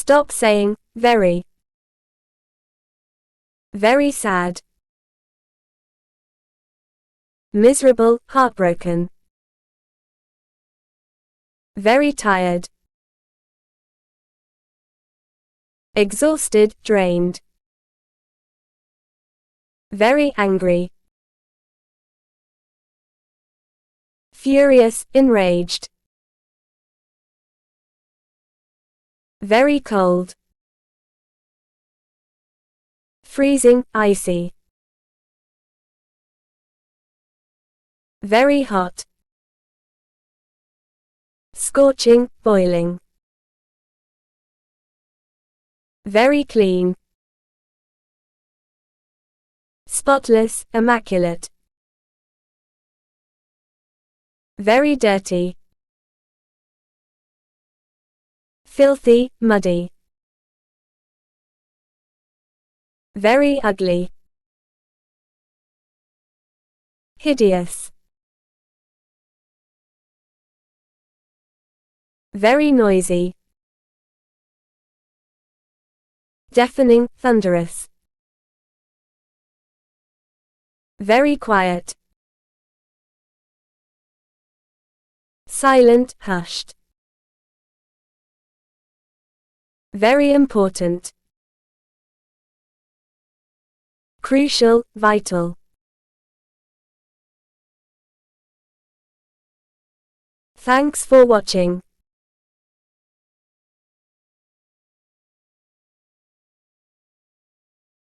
Stop saying very. Very sad. Miserable, heartbroken. Very tired. Exhausted, drained. Very angry. Furious, enraged. Very cold. Freezing, icy. Very hot. Scorching, boiling. Very clean. Spotless, immaculate. Very dirty. Filthy, muddy. Very ugly. Hideous. Very noisy. Deafening, thunderous. Very quiet. Silent, hushed. Very important. Crucial, vital. Thanks for watching.